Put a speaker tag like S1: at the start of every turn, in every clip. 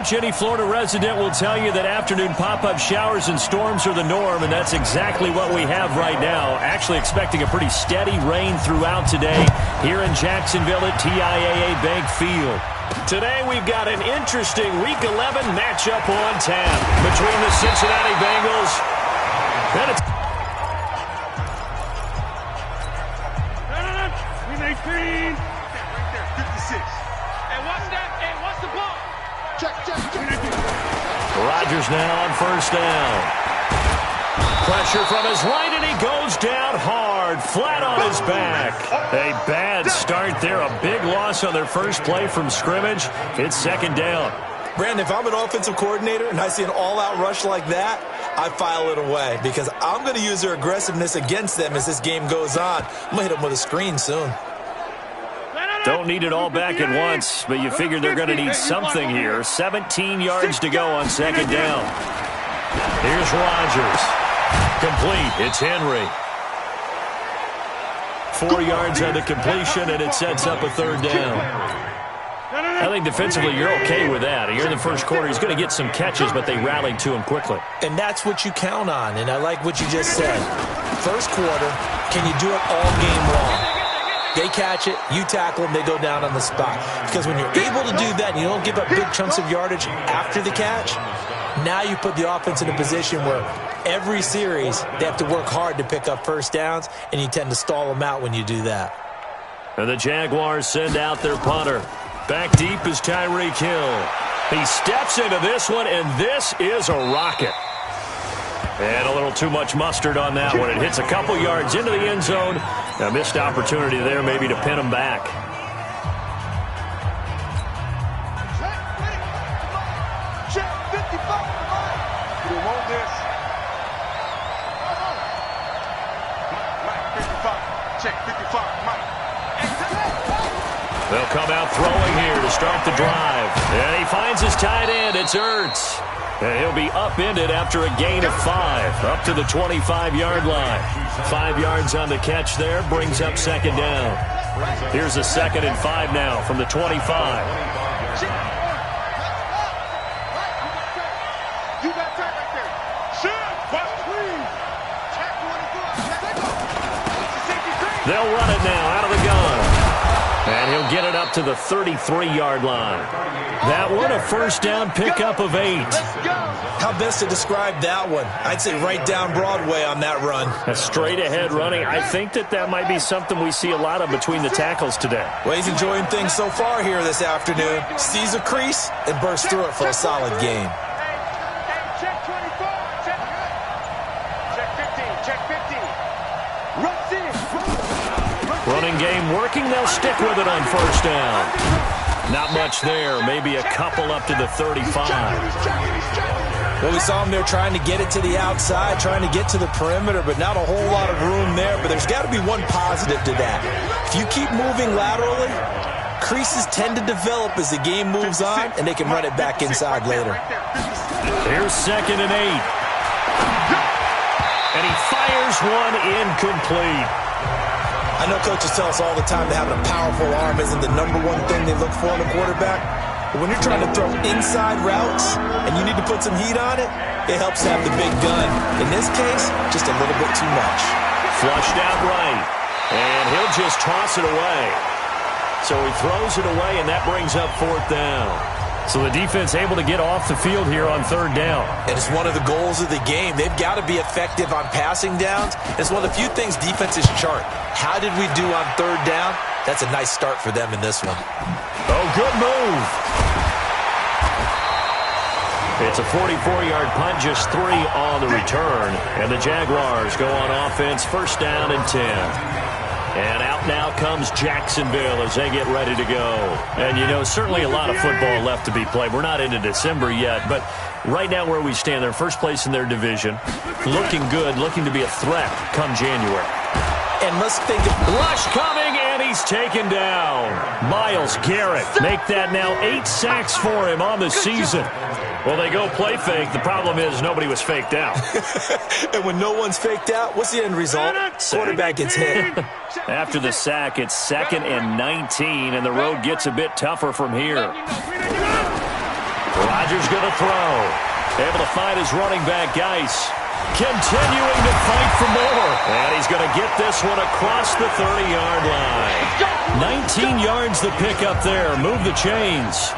S1: Any Florida resident will tell you that afternoon pop-up showers and storms are the norm, and that's exactly what we have right now. Actually expecting a pretty steady rain throughout today here in Jacksonville at TIAA Bank Field. Today we've got an interesting Week 11 matchup on tap between the Cincinnati Bengals and it's...
S2: We make green. Right there, 56. And what's that? And what's the ball? Check.
S1: Rodgers now on first down. Pressure from his right, and he goes down hard, flat on his back. A bad start there, a big loss on their first play from scrimmage. It's second down.
S3: Brandon, if I'm an offensive coordinator and I see an all-out rush like that, I file it away because I'm going to use their aggressiveness against them as this game goes on. I'm going to hit them with a screen soon.
S1: Don't need it all back at once, but you figure they're going to need something here. 17 yards to go on second down. Here's Rodgers. Complete. It's Henry. 4 yards on the completion, and it sets up a third down. I think defensively you're okay with that. Here in the first quarter, he's going to get some catches, but they rallied to him quickly.
S3: And that's what you count on, and I like what you just said. First quarter, can you do it all game long? They catch it, you tackle them, they go down on the spot. Because when you're able to do that and you don't give up big chunks of yardage after the catch, now you put the offense in a position where every series they have to work hard to pick up first downs, and you tend to stall them out when you do that.
S1: And the Jaguars send out their punter. Back deep is Tyreek Hill. He steps into this one, and this is a rocket. And a little too much mustard on that one. It hits a couple yards into the end zone. A missed opportunity there maybe to pin him back.
S2: Check 55. We want this. Mike 55. Check 55. Mike.
S1: They'll come out throwing here to start the drive. And he finds his tight end. It's Ertz. And he'll be upended after a gain of 5, up to the 25-yard line. 5 yards on the catch there, brings up second down. Here's a 2nd and 5 now from the 25.
S2: You got that right there. Shit. Watch, please. Check 1.
S1: They'll run it now out of the gun. And he'll get it up to the 33-yard line. That one, a first down pickup of 8.
S3: How best to describe that one? I'd say right down Broadway on that run.
S1: A straight-ahead running. I think that might be something we see a lot of between the tackles today.
S3: Well, he's enjoying things so far here this afternoon. Sees a crease and bursts through it for a solid game.
S2: Check 24. Check 15. Check 15. Runs in.
S1: Running game working. They'll stick with it on first down. Not much there. Maybe a couple up to the 35.
S3: Well, we saw him there trying to get it to the outside, trying to get to the perimeter, but not a whole lot of room there. But there's got to be one positive to that. If you keep moving laterally, creases tend to develop as the game moves on, and they can run it back inside later.
S1: Here's 2nd and 8. And he fires one incomplete.
S3: I know coaches tell us all the time that having a powerful arm isn't the number one thing they look for in a quarterback. But when you're trying to throw inside routes and you need to put some heat on it, it helps to have the big gun. In this case, just a little bit too much.
S1: Flushed out right. And he'll just toss it away. So he throws it away, and that brings up 4th down. So the defense able to get off the field here on 3rd down.
S3: And it's one of the goals of the game. They've got to be effective on passing downs. It's one of the few things defenses chart. How did we do on 3rd down? That's a nice start for them in this one.
S1: Oh, good move. It's a 44-yard punt, just 3 on the return. And the Jaguars go on offense, first down and 10. And out now comes Jacksonville as they get ready to go. And, you know, certainly a lot of football left to be played. We're not into December yet, but right now where we stand, they're first place in their division. Looking good, looking to be a threat come January.
S3: And let's think of
S1: rush coming, and he's taken down. Myles Garrett make that now 8 sacks for him on the season. Well, they go play fake. The problem is nobody was faked out.
S3: And when no one's faked out, what's the end result? Quarterback gets hit.
S1: After the sack, it's 2nd and 19, and the road gets a bit tougher from here. Rodgers going to throw. Able to find his running back, Geis. Continuing to fight for more. And he's going to get this one across the 30-yard line. 19 yards to pick up there. Move the chains.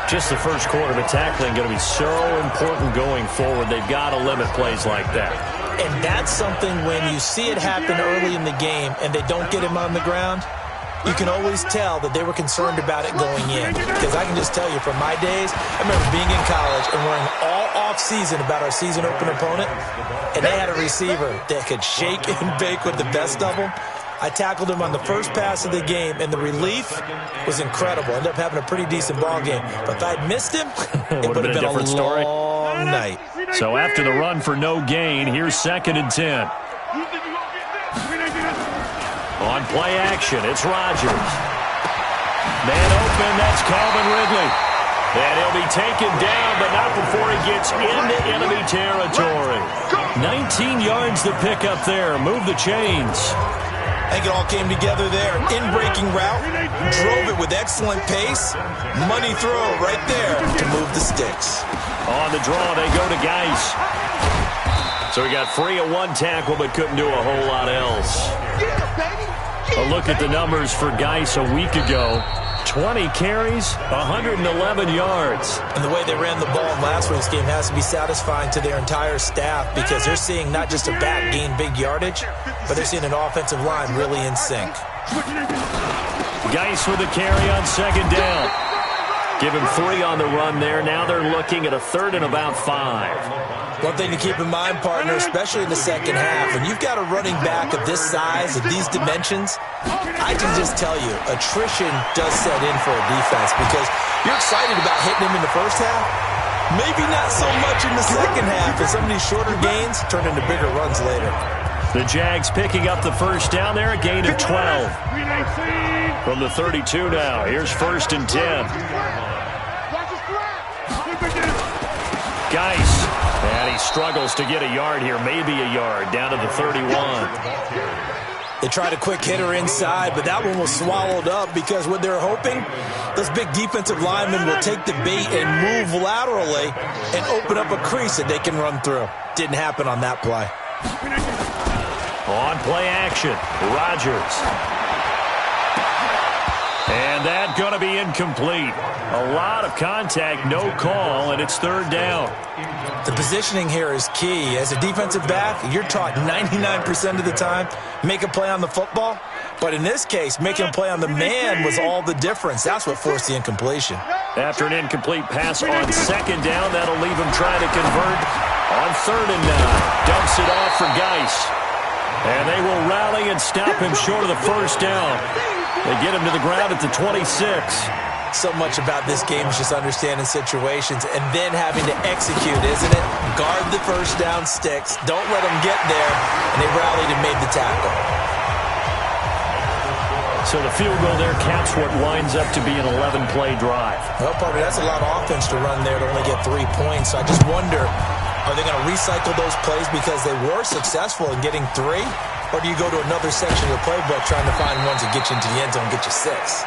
S1: Just the first quarter, but tackling going to be so important going forward. They've got to limit plays like that.
S3: And that's something when you see it happen early in the game and they don't get him on the ground, you can always tell that they were concerned about it going in. Because I can just tell you from my days, I remember being in college and worrying all off-season about our season open opponent, and they had a receiver that could shake and bake with the best of them. I tackled him on the first pass of the game, and the relief was incredible. Ended up having a pretty decent ball game. But if I'd missed him, it would have been a
S1: story.
S3: Long night.
S1: So after the run for no gain, here's 2nd and 10. On play action, it's Rodgers. Man open, that's Calvin Ridley. And he'll be taken down, but not before he gets into enemy territory. 19 yards to pick up there. Move the chains.
S3: I think it all came together there. In-breaking route, drove it with excellent pace. Money throw right there to move the sticks.
S1: On the draw, they go to Geis. So he got free of one tackle, but couldn't do a whole lot else. A look at the numbers for Geis a week ago. 20 carries, 111 yards.
S3: And the way they ran the ball in last week's game has to be satisfying to their entire staff because they're seeing not just a back gain big yardage, but they're seeing an offensive line really in sync.
S1: Geis with a carry on 2nd down. Give him 3 on the run there. Now they're looking at a 3rd and about 5.
S3: One thing to keep in mind, partner, especially in the second half, when you've got a running back of this size, of these dimensions, I can just tell you, attrition does set in for a defense because you're excited about hitting him in the first half. Maybe not so much in the second half, as some of these shorter gains turn into bigger runs later.
S1: The Jags picking up the first down there, a gain of 12. From the 32 now, here's 1st and 10. Geis. And he struggles to get a yard here, maybe a yard, down to the 31.
S3: They tried a quick hitter inside, but that one was swallowed up because what they're hoping, those big defensive linemen will take the bait and move laterally and open up a crease that they can run through. Didn't happen on that play.
S1: On play action, Rodgers. And that's going to be incomplete. A lot of contact, no call, and it's 3rd down.
S3: The positioning here is key. As a defensive back, you're taught 99% of the time, make a play on the football. But in this case, making a play on the man was all the difference. That's what forced the incompletion.
S1: After an incomplete pass on 2nd down, that'll leave him trying to convert on 3rd and 9. Dumps it off for Geis. And they will rally and stop him short of the 1st down. They get him to the ground at the 26.
S3: So much about this game is just understanding situations and then having to execute, isn't it? Guard the first down sticks. Don't let them get there. And they rallied and made the tackle.
S1: So the field goal there caps what winds up to be an 11-play drive.
S3: Well, partner, that's a lot of offense to run there to only get 3 points. So I just wonder, are they going to recycle those plays because they were successful in getting 3? Or do you go to another section of the playbook trying to find ones that get you into the end zone and get you 6?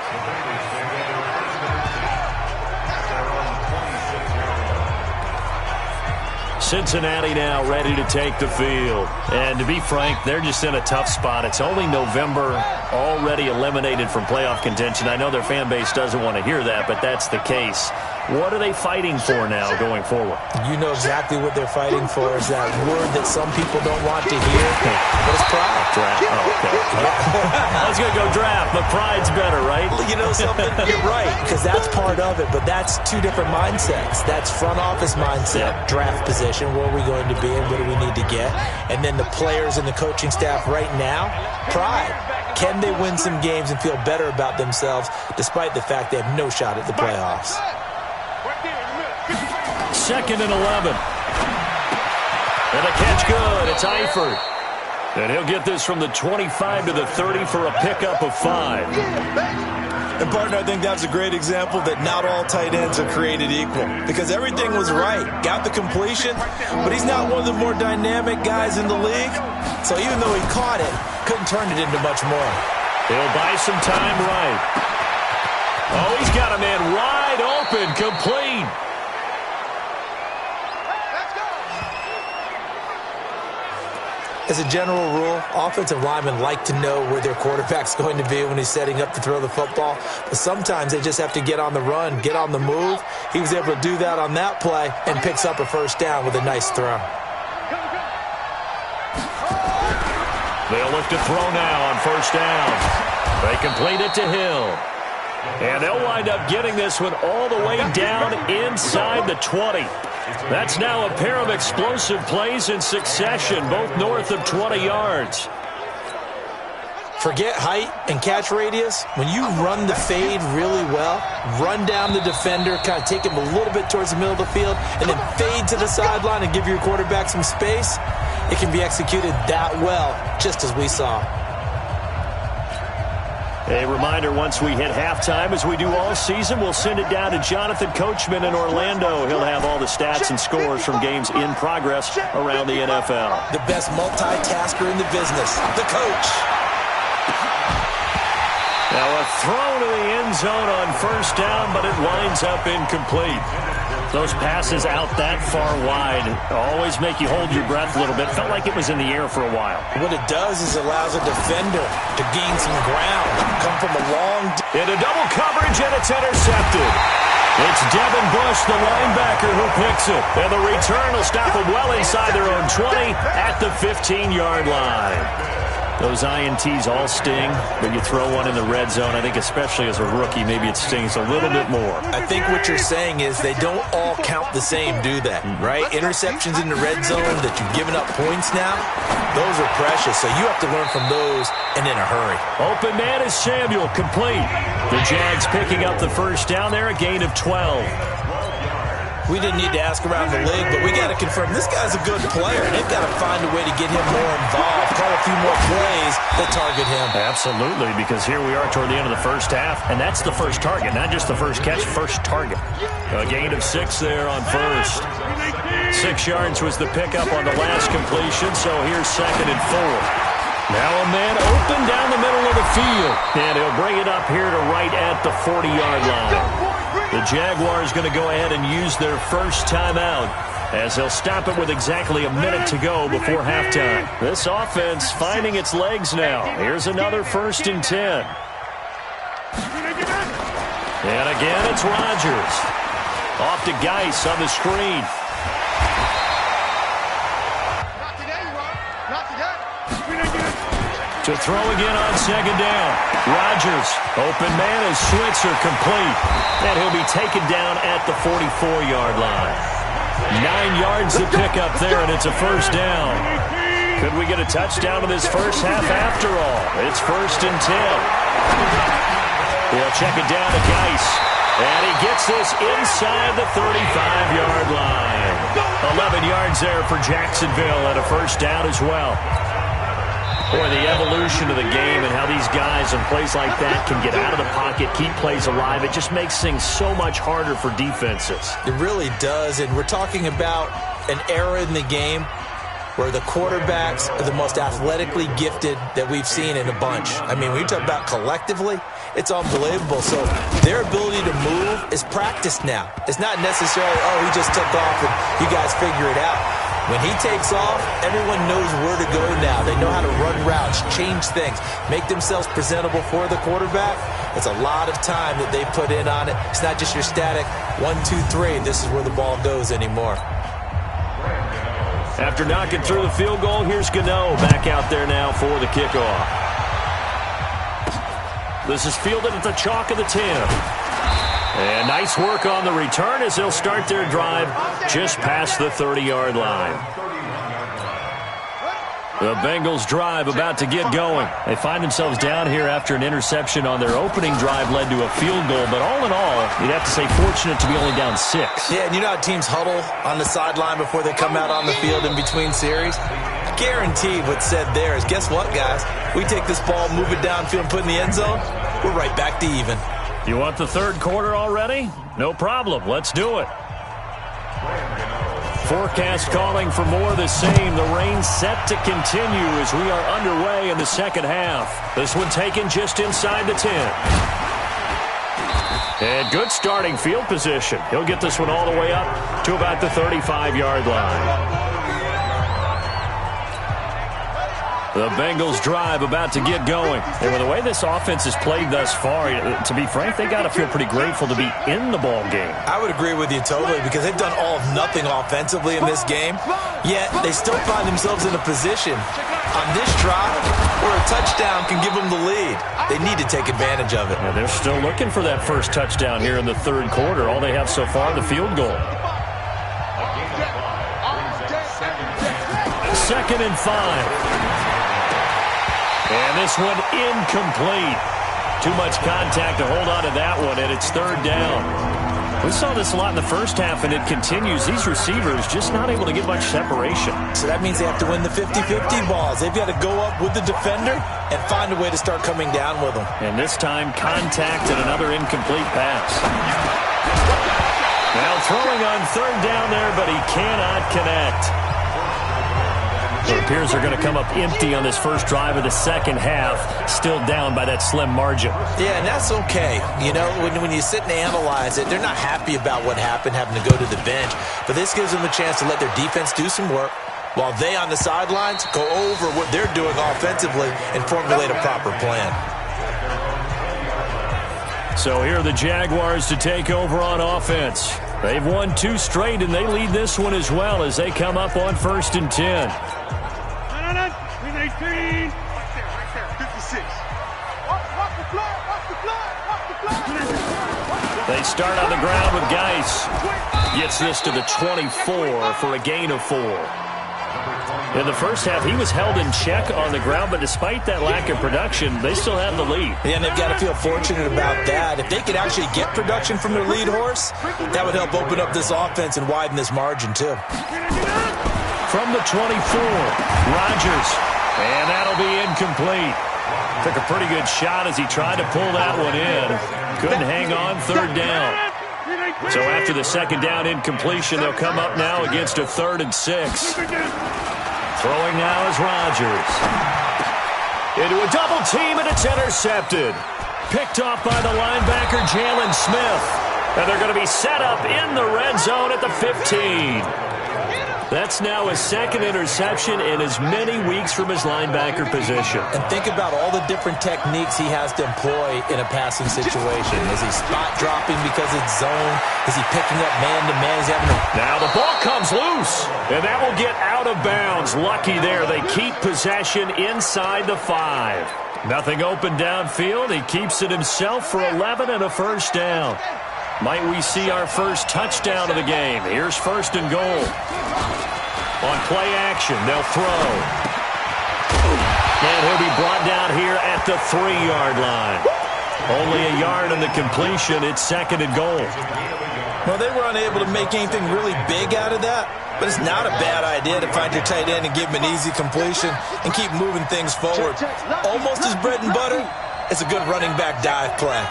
S1: Cincinnati now ready to take the field. And to be frank, they're just in a tough spot. It's only November, already eliminated from playoff contention. I know their fan base doesn't want to hear that, but that's the case. What are they fighting for now going forward?
S3: You know exactly what they're fighting for is that word that some people don't want to hear. But it's pride.
S1: Draft. Oh, okay. I was going to go draft, but pride's better, right?
S3: You know something? You're right, because that's part of it, but that's 2 different mindsets. That's front office mindset, draft position, where are we going to be and what do we need to get? And then the players and the coaching staff right now, pride. Can they win some games and feel better about themselves despite the fact they have no shot at the playoffs?
S1: 2nd and 11. And a catch good. It's Eifert. And he'll get this from the 25 to the 30 for a pickup of 5.
S3: And, partner, I think that's a great example that not all tight ends are created equal because everything was right. Got the completion, but he's not one of the more dynamic guys in the league. So even though he caught it, couldn't turn it into much more.
S1: He'll buy some time right. Oh, he's got a man wide open, complete.
S3: As a general rule, offensive linemen like to know where their quarterback's going to be when he's setting up to throw the football. But sometimes they just have to get on the run, get on the move. He was able to do that on that play and picks up a first down with a nice throw.
S1: They'll look to throw now on first down. They complete it to Hill. And they'll wind up getting this one all the way down inside the 20. That's now a pair of explosive plays in succession, both north of 20 yards.
S3: Forget height and catch radius. When you run the fade really well, run down the defender, kind of take him a little bit towards the middle of the field, and then fade to the sideline and give your quarterback some space, it can be executed that well, just as we saw.
S1: A reminder, once we hit halftime, as we do all season, we'll send it down to Jonathan Coachman in Orlando. He'll have all the stats and scores from games in progress around the NFL.
S3: The best multitasker in the business, the coach.
S1: Now a throw to the end zone on first down, but it winds up incomplete. Those passes out that far wide always make you hold your breath a little bit. Felt like it was in the air for a while.
S3: What it does is allows a defender to gain some ground, come from a long...
S1: Into double coverage, and it's intercepted. It's Devin Bush, the linebacker, who picks it. And the return will stop them well inside their own 20 at the 15-yard line. Those INTs all sting, but you throw one in the red zone, I think especially as a rookie, maybe it stings a little bit more.
S3: I think what you're saying is they don't all count the same, do they? Right? Interceptions in the red zone that you've given up points now, those are precious, so you have to learn from those and in a hurry.
S1: Open man is Samuel, complete. The Jags picking up the first down there, a gain of 12.
S3: We didn't need to ask around the league, but we got to confirm this guy's a good player. They've got to find a way to get him more involved, call a few more plays that target him.
S1: Absolutely, because here we are toward the end of the first half, and that's the first target, not just the first catch, first target. A gain of 6 there on first. 6 yards was the pickup on the last completion, so here's 2nd and 4. Now a man open down the middle of the field, and he'll bring it up here to right at the 40-yard line. The Jaguars going to go ahead and use their first timeout as they'll stop it with exactly a minute to go before halftime. This offense finding its legs now. Here's another 1st and 10. And again, it's Rodgers. Off to Geis on the screen. To throw again on 2nd down. Rodgers, open man is Switzer, complete. And he'll be taken down at the 44-yard line. 9 yards to pick up there, and it's a first down. Could we get a touchdown in this first half after all? It's 1st and 10. He'll check it down to Geis. And he gets this inside the 35-yard line. 11 yards there for Jacksonville, and a first down as well. Boy, the evolution of the game and how these guys in plays like that can get out of the pocket, keep plays alive, it just makes things so much harder for defenses.
S3: It really does, and we're talking about an era in the game where the quarterbacks are the most athletically gifted that we've seen in a bunch. I mean, when you talk about collectively, it's unbelievable. So their ability to move is practiced now. It's not necessarily, oh, he just took off and you guys figure it out. When he takes off, everyone knows where to go now. They know how to run routes, change things, make themselves presentable for the quarterback. It's a lot of time that they put in on it. It's not just your static 1, 2, 3. This is where the ball goes anymore.
S1: After knocking through the field goal, here's Gano back out there now for the kickoff. This is fielded at the chalk of the 10. And nice work on the return as they'll start their drive just past the 30-yard line. The Bengals drive about to get going. They find themselves down here after an interception on their opening drive led to a field goal. But all in all, you'd have to say fortunate to be only down 6.
S3: Yeah, and you know how teams huddle on the sideline before they come out on the field in between series? Guaranteed what's said there is, guess what, guys? We take this ball, move it downfield, and put it in the end zone, we're right back to even.
S1: You want the third quarter already? No problem. Let's do it. Forecast calling for more of the same. The rain set to continue as we are underway in the second half. This one taken just inside the 10. And good starting field position. He'll get this one all the way up to about the 35-yard line. The Bengals drive about to get going. And with the way this offense has played thus far, to be frank, they got to feel pretty grateful to be in the ball game.
S3: I would agree with you totally because they've done all of nothing offensively in this game, yet they still find themselves in a position on this drive where a touchdown can give them the lead. They need to take advantage of it.
S1: Yeah, they're still looking for that first touchdown here in the third quarter. All they have so far, the field goal. 2nd and 5. And this one incomplete. Too much contact to hold on to that one, and it's 3rd down. We saw this a lot in the first half, and it continues. These receivers just not able to get much separation.
S3: So that means they have to win the 50-50 balls. They've got to go up with the defender and find a way to start coming down with them.
S1: And this time, contact and another incomplete pass. Now throwing on 3rd down there, but he cannot connect. It appears they're going to come up empty on this first drive of the second half, still down by that slim margin.
S3: Yeah, and that's okay. You know, when you sit and analyze it, they're not happy about what happened, having to go to the bench. But this gives them a chance to let their defense do some work while they on the sidelines go over what they're doing offensively and formulate a proper plan.
S1: So here are the Jaguars to take over on offense. They've won 2 straight, and they lead this one as well as they come up on 1st and 10.
S2: 18. Right there, 56. Watch the flag, watch the flag, watch the flag.
S1: They start on the ground with Geis. Gets this to the 24 for a gain of 4. In the first half, he was held in check on the ground, but despite that lack of production, they still have the lead.
S3: Yeah, and they've got to feel fortunate about that. If they could actually get production from their lead horse, that would help open up this offense and widen this margin, too.
S1: From the 24, Rodgers, and that'll be incomplete. Took a pretty good shot as he tried to pull that one in. Couldn't hang on 3rd down. So after the 2nd down incompletion, they'll come up now against a 3rd and 6. Throwing now is Rodgers. Into a double team, and it's intercepted. Picked off by the linebacker, Jalen Smith. And they're going to be set up in the red zone at the 15. That's now his 2nd interception in as many weeks from his linebacker position.
S3: And think about all the different techniques he has to employ in a passing situation. Is he spot dropping because it's zone? Is he picking up man-to-man? Is he having
S1: Now the ball comes loose, and that will get out of bounds. Lucky there. They keep possession inside the 5. Nothing open downfield. He keeps it himself for 11 and a 1st down. Might we see our first touchdown of the game? Here's 1st and goal. On play action, they'll throw. And he'll be brought down here at the 3-yard line. Only a yard on the completion. It's 2nd and goal.
S3: Well, they were unable to make anything really big out of that, but it's not a bad idea to find your tight end and give him an easy completion and keep moving things forward. Almost his bread and butter. It's a good running back dive play.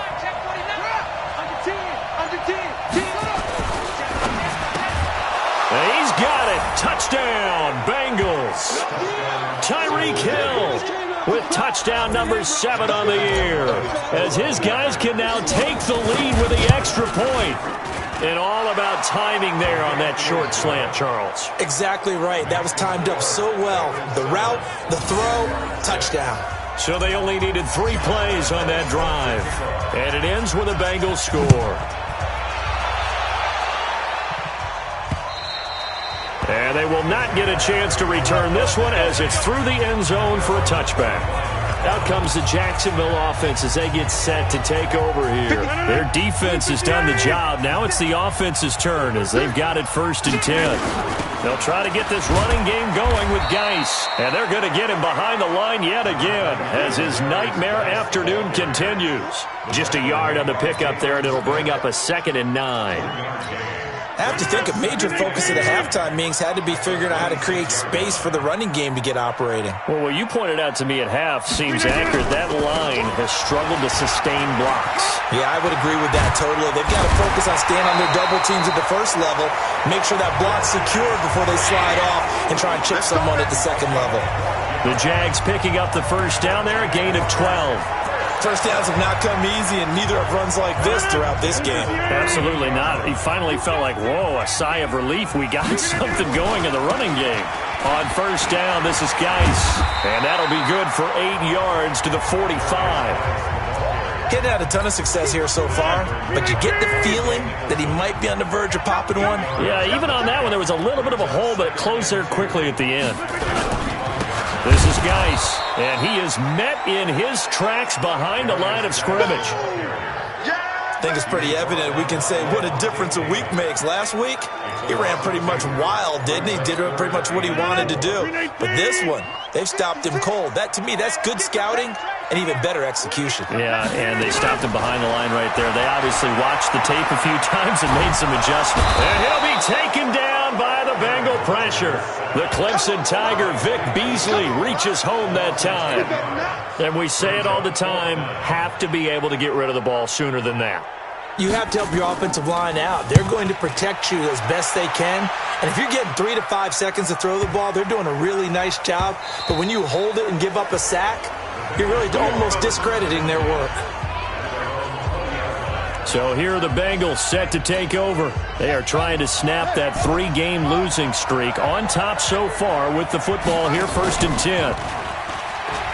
S1: He's got it. Touchdown, Bengals. Tyreek Hill with touchdown number 7 on the year, as his guys can now take the lead with the extra point. And all about timing there on that short slant, Charles.
S3: Exactly right. That was timed up so well. The route, the throw, touchdown.
S1: So they only needed 3 plays on that drive. And it ends with a Bengals score. And they will not get a chance to return this one as it's through the end zone for a touchback. Out comes the Jacksonville offense as they get set to take over here. Their defense has done the job. Now it's the offense's turn as they've got it 1st and 10. They'll try to get this running game going with Geis. And they're going to get him behind the line yet again as his nightmare afternoon continues. Just a yard on the pickup there, and it'll bring up a 2nd and 9.
S3: I have to think a major focus of the halftime meetings had to be figuring out how to create space for the running game to get operating.
S1: Well, what you pointed out to me at half seems accurate. That line has struggled to sustain blocks.
S3: Yeah, I would agree with that totally. They've got to focus on staying on their double teams at the first level, make sure that block's secured before they slide off and try and chip someone at the 2nd level.
S1: The Jags picking up the 1st down there, a gain of 12.
S3: First downs have not come easy, and neither have runs like this throughout this game.
S1: Absolutely not. He finally felt like, whoa, a sigh of relief. We got something going in the running game. On first down, this is Geis. And that'll be good for 8 yards to the 45.
S3: Getting had a ton of success here so far, but you get the feeling that he might be on the verge of popping one.
S1: Yeah, even on that one, there was a little bit of a hole, but it closed there quickly at the end. This is Geis, and he is met in his tracks behind the line of scrimmage.
S3: I think it's pretty evident. We can say what a difference a week makes. Last week, he ran pretty much wild, didn't he? Did pretty much what he wanted to do. But this one, they've stopped him cold. That, to me, that's good scouting and even better execution.
S1: Yeah, and they stopped him behind the line right there. They obviously watched the tape a few times and made some adjustments. And he'll be taken down by the Bengal pressure. The Clemson Tiger, Vic Beasley, reaches home that time. And we say it all the time, have to be able to get rid of the ball sooner than that.
S3: You have to help your offensive line out. They're going to protect you as best they can. And if you're getting 3 to 5 seconds to throw the ball, they're doing a really nice job. But when you hold it and give up a sack, you're really almost discrediting their work.
S1: So here are the Bengals set to take over. They are trying to snap that 3-game losing streak. On top so far with the football here, 1st and 10.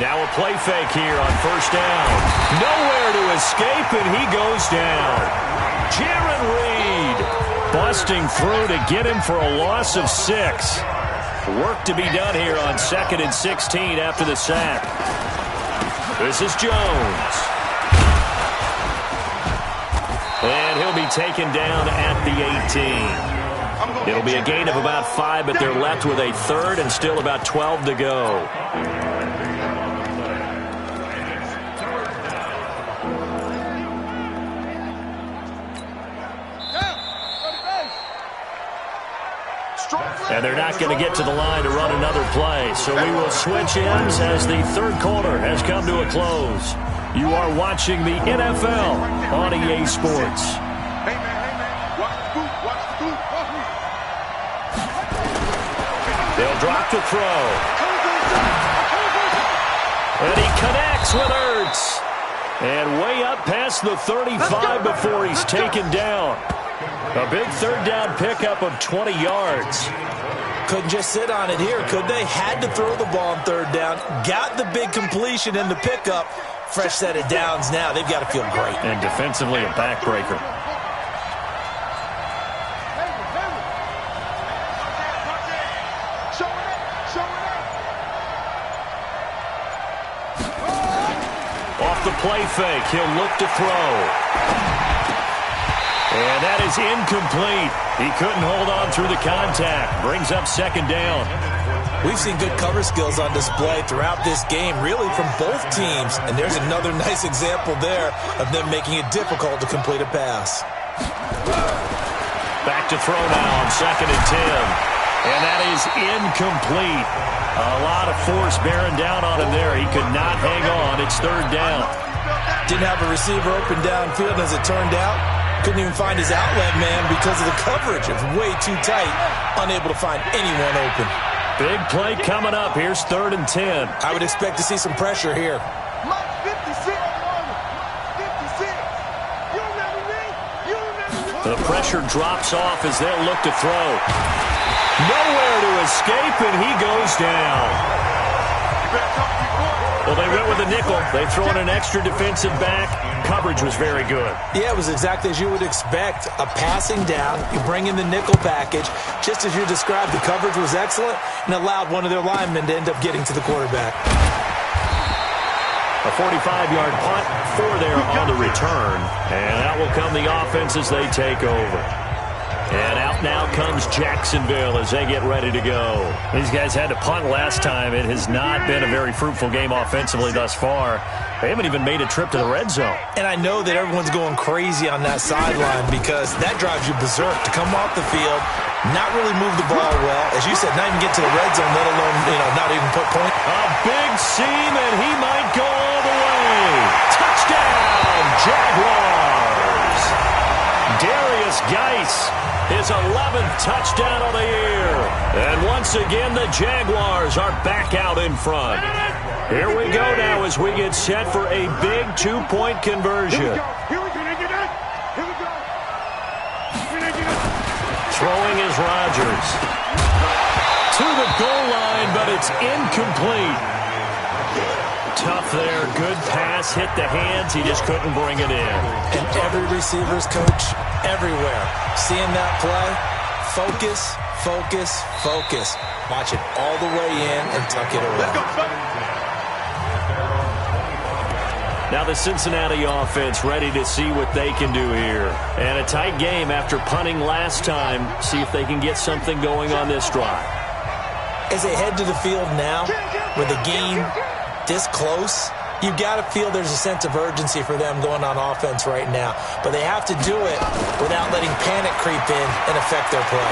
S1: Now a play fake here on first down. Nowhere to escape, and he goes down. Jaron Reed busting through to get him for a loss of 6. Work to be done here on 2nd and 16 after the sack. This is Jones. And he'll be taken down at the 18. It'll be a gain of about 5, but they're left with a 3rd and still about 12 to go. And they're not going to get to the line to run another play. So we will switch ends as the 3rd quarter has come to a close. You are watching the NFL on EA Sports.
S2: Hey, man, watch the boot, watch the boot.
S1: They'll drop the throw. And he connects with Ertz. And way up past the 35 before he's taken down. A big 3rd down pickup of 20 yards.
S3: Couldn't just sit on it here, could they? Had to throw the ball on 3rd down. Got the big completion in the pickup. Fresh set of downs now. They've got to feel great.
S1: And defensively, a backbreaker. Off the play fake, he'll look to throw. And that is incomplete. He couldn't hold on through the contact. Brings up 2nd down.
S3: We've seen good cover skills on display throughout this game, really from both teams. And there's another nice example there of them making it difficult to complete a pass.
S1: Back to throw now on 2nd and 10. And that is incomplete. A lot of force bearing down on him there. He could not hang on. It's 3rd down.
S3: Didn't have a receiver open downfield as it turned out. Couldn't even find his outlet man because of the coverage. It's way too tight. Unable to find anyone open.
S1: Big play coming up. Here's 3rd and 10.
S3: I would expect to see some pressure here.
S2: 56.
S1: The pressure drops off as they'll look to throw. Nowhere to escape, and he goes down. Well, they went with a nickel. They throw in an extra defensive back. Coverage was very good.
S3: Yeah, it was exactly as you would expect. A passing down, you bring in the nickel package. Just as you described, the coverage was excellent and allowed one of their linemen to end up getting to the quarterback.
S1: A 45-yard punt for there on the return. And that will come the offense as they take over. And out now comes Jacksonville as they get ready to go. These guys had to punt last time. It has not been a very fruitful game offensively thus far. They haven't even made a trip to the red zone.
S3: And I know that everyone's going crazy on that sideline because that drives you berserk to come off the field, not really move the ball well. As you said, not even get to the red zone, let alone, not even put point.
S1: A big seam, and he might go all the way. Touchdown, Jaguars. Darius Geis, his 11th touchdown of the year. And once again, the Jaguars are back out in front. Here we go now as we get set for a big 2-point conversion.
S2: Here we go.
S1: Throwing is Rodgers. To the goal line. it's incomplete. Tough there. Good pass. Hit the hands. He just couldn't bring it in.
S3: And every receiver's coach everywhere. Seeing that play, focus, focus, focus. Watch it all the way in and tuck it away.
S1: Now the Cincinnati offense ready to see what they can do here. And a tight game after punting last time. See if they can get something going on this drive.
S3: As they head to the field now, with the game this close, you got to feel there's a sense of urgency for them going on offense right now. But they have to do it without letting panic creep in and affect their play.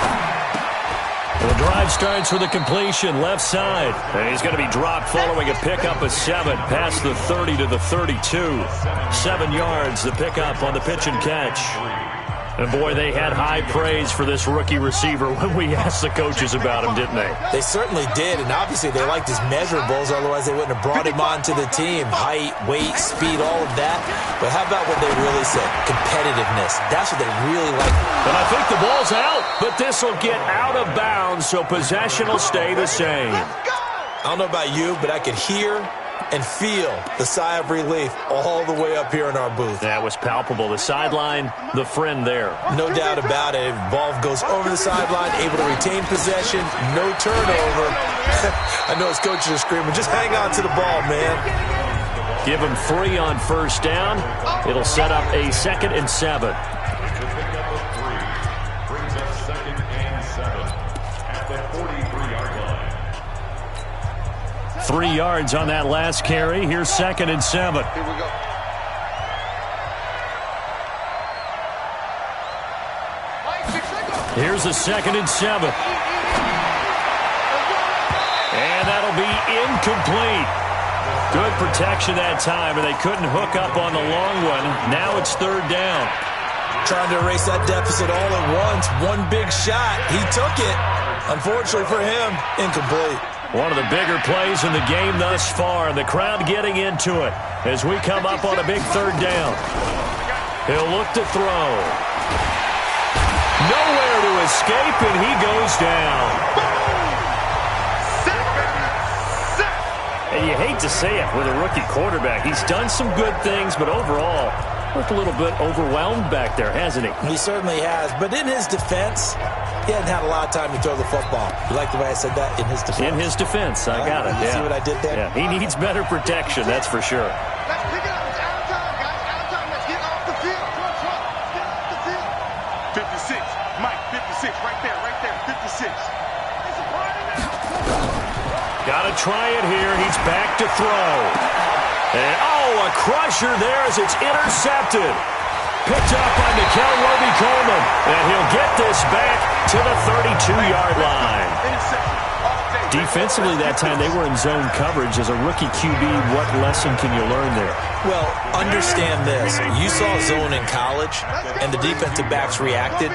S1: The drive starts with a completion left side. And he's going to be dropped following a pickup of 7 past the 30 to the 32. 7 yards, the pickup on the pitch and catch. And, boy, they had high praise for this rookie receiver when we asked the coaches about him, didn't they?
S3: They certainly did, and obviously they liked his measurables, otherwise they wouldn't have brought him onto the team. Height, weight, speed, all of that. But how about what they really said? Competitiveness. That's what they really like.
S1: And I think the ball's out, but this will get out of bounds, so possession will stay the same.
S3: I don't know about you, but I could hear and feel the sigh of relief all the way up here in our booth.
S1: That was palpable. The sideline, the friend there.
S3: No doubt about it. Ball goes over the sideline, able to retain possession, no turnover. I know his coaches are screaming, just hang on to the ball, man.
S1: Give him 3 on first down. It'll set up a 2nd and 7.
S4: Brings up 2nd and 7 at the 43-yard line.
S1: 3 yards on that last carry. Here's 2nd and 7.
S2: Here we go.
S1: Here's a 2nd and 7. And that'll be incomplete. Good protection that time, and they couldn't hook up on the long one. Now it's 3rd down.
S3: Trying to erase that deficit all at once. One big shot. He took it. Unfortunately for him, incomplete.
S1: One of the bigger plays in the game thus far, and the crowd getting into it as we come up on a big 3rd down. He'll look to throw. Nowhere to escape, and he goes down. And you hate to say it with a rookie quarterback. He's done some good things, but overall, looked a little bit overwhelmed back there, hasn't he?
S3: He certainly has. But in his defense, he hadn't had a lot of time to throw the football. You like the way I said that? In his defense.
S1: In his defense. I got it.
S3: You
S1: yeah.
S3: see what I did there?
S1: Yeah. He needs better protection, that's for sure.
S2: Let's pick it up. It's out of time, guys. Out of time. Let's get off the field. Let's get off the field. 56. Mike, 56. Right there. Right there. 56. It's a party now.
S1: Got to try it here. He's back to throw. And, a crusher there as it's intercepted. Picked up by Nickel Roby-Coleman. And he'll get this back to the 32-yard line. Defensively that time, they were in zone coverage. As a rookie QB, what lesson can you learn there?
S3: Well, understand this. You saw zone in college, and the defensive backs reacted,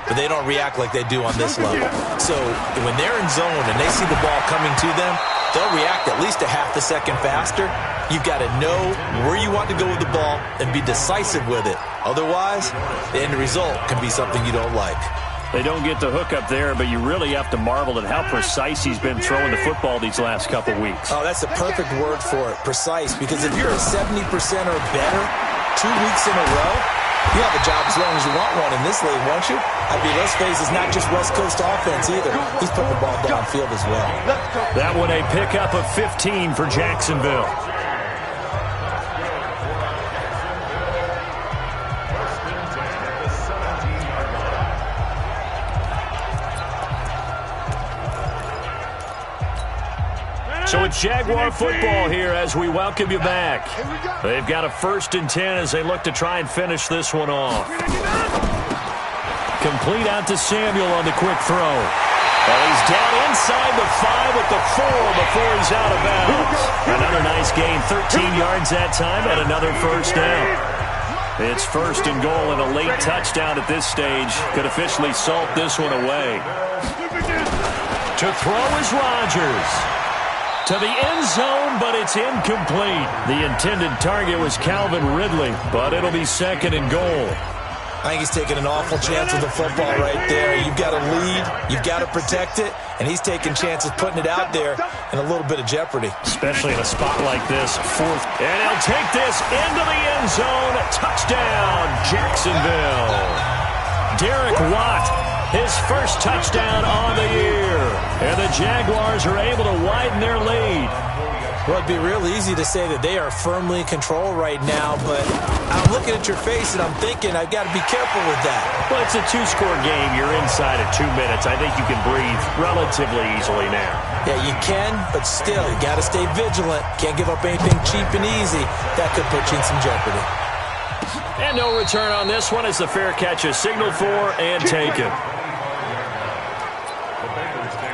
S3: but they don't react like they do on this level. So when they're in zone and they see the ball coming to them, they'll react at least a half a second faster. You've got to know where you want to go with the ball and be decisive with it. Otherwise, the end result can be something you don't like.
S1: They don't get the hook up there, but you really have to marvel at how precise he's been throwing the football these last couple weeks.
S3: Oh, that's a perfect word for it, precise, because if you're at 70% or better 2 weeks in a row, you have a job as long as you want one in this league, won't you? I mean, let's face it, it's not just West Coast offense either. He's putting the ball downfield as well.
S1: That one a pickup of 15 for Jacksonville. So it's Jaguar football here as we welcome you back. They've got a 1st and 10 as they look to try and finish this one off. Complete out to Samuel on the quick throw. And he's down inside the 5 at the 4 before he's out of bounds. Another nice gain, 13 yards that time, and another 1st down. It's 1st and goal, and a late touchdown at this stage could officially salt this one away. To throw is Rodgers. To the end zone, but it's incomplete. The intended target was Calvin Ridley, but it'll be 2nd and goal.
S3: I think he's taking an awful chance with the football right there. You've got to lead, you've got to protect it, and he's taking chances putting it out there in a little bit of jeopardy.
S1: Especially in a spot like this, fourth. And he'll take this into the end zone. Touchdown, Jacksonville. Derek Watt, his first touchdown on the year. And the Jaguars are able to widen their lead.
S3: Well, it'd be real easy to say that they are firmly in control right now, but I'm looking at your face and I'm thinking I've got to be careful with that.
S1: Well, it's a two-score game. You're inside of 2 minutes. I think you can breathe relatively easily now.
S3: Yeah, you can, but still, you got to stay vigilant. Can't give up anything cheap and easy. That could put you in some jeopardy.
S1: And no return on this one as the fair catch is signaled for and taken.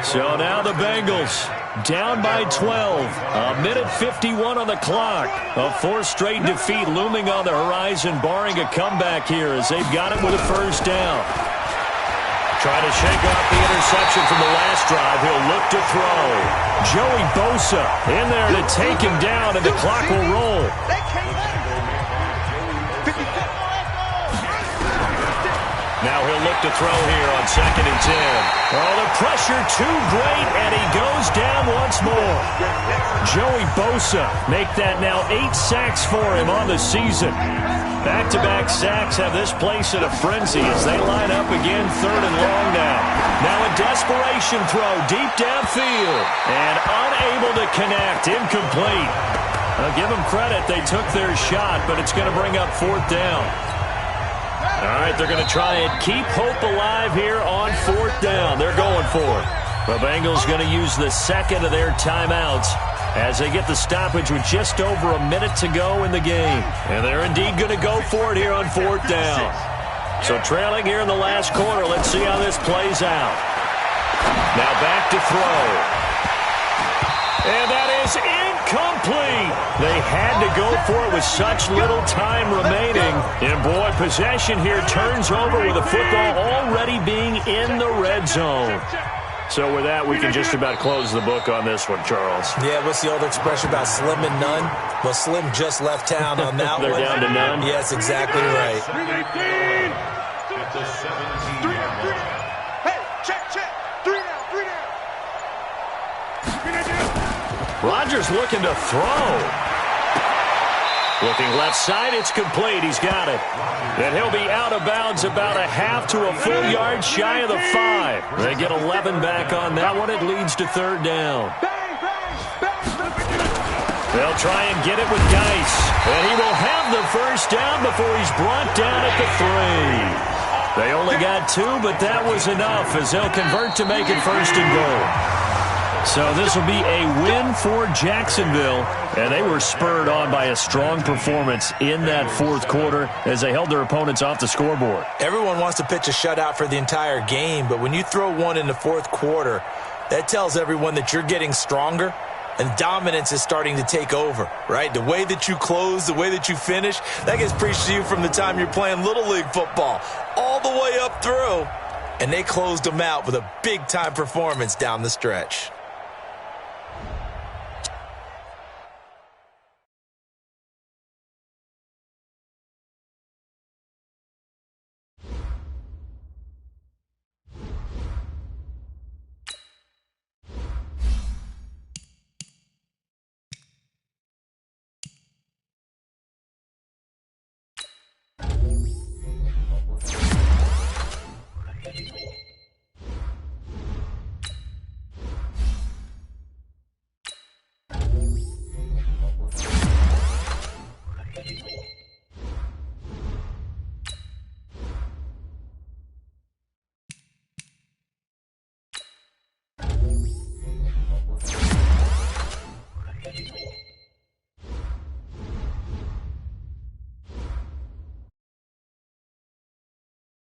S1: So now the Bengals down by 12. A minute 51 on the clock. A fourth straight defeat looming on the horizon, barring a comeback here as they've got it with a first down. Trying to shake off the interception from the last drive. He'll look to throw. Joey Bosa in there to take him down, and the clock will roll. Now he'll look to throw here on 2nd and 10. Oh, the pressure too great, and he goes down once more. Joey Bosa make that now 8 sacks for him on the season. Back-to-back sacks have this place in a frenzy as they line up again 3rd and long now. Now a desperation throw deep downfield, and unable to connect, incomplete. I'll give them credit, they took their shot, but it's going to bring up 4th down. All right, they're going to try and keep hope alive here on 4th down. They're going for it. The Bengals going to use the second of their timeouts as they get the stoppage with just over a minute to go in the game. And they're indeed going to go for it here on 4th down. So trailing here in the last quarter, let's see how this plays out. Now back to throw. And that is incomplete. They had to go for it with such little time remaining. And boy, possession here turns over with the football already being in the red zone. So with that, we can just about close the book on this one, Charles.
S3: Yeah, what's the old expression about slim and none? Well, Slim just left town on that
S1: They're
S3: one.
S1: down to none?
S3: Yes, exactly right.
S4: It's a 17-yard run.
S2: Hey, check. 3 down.
S1: Rodgers looking to throw. Looking left side, it's complete. He's got it. And he'll be out of bounds about a half to a full yard shy of the 5. They get 11 back on that one. It leads to 3rd down. They'll try and get it with Geis. And he will have the first down before he's brought down at the 3. They only got 2, but that was enough as they'll convert to make it 1st and goal. So this will be a win for Jacksonville, and they were spurred on by a strong performance in that 4th quarter as they held their opponents off the scoreboard.
S3: Everyone wants to pitch a shutout for the entire game, but when you throw one in the 4th quarter, that tells everyone that you're getting stronger and dominance is starting to take over, right? The way that you close, the way that you finish, that gets preached to you from the time you're playing Little League football all the way up through, and they closed them out with a big-time performance down the stretch.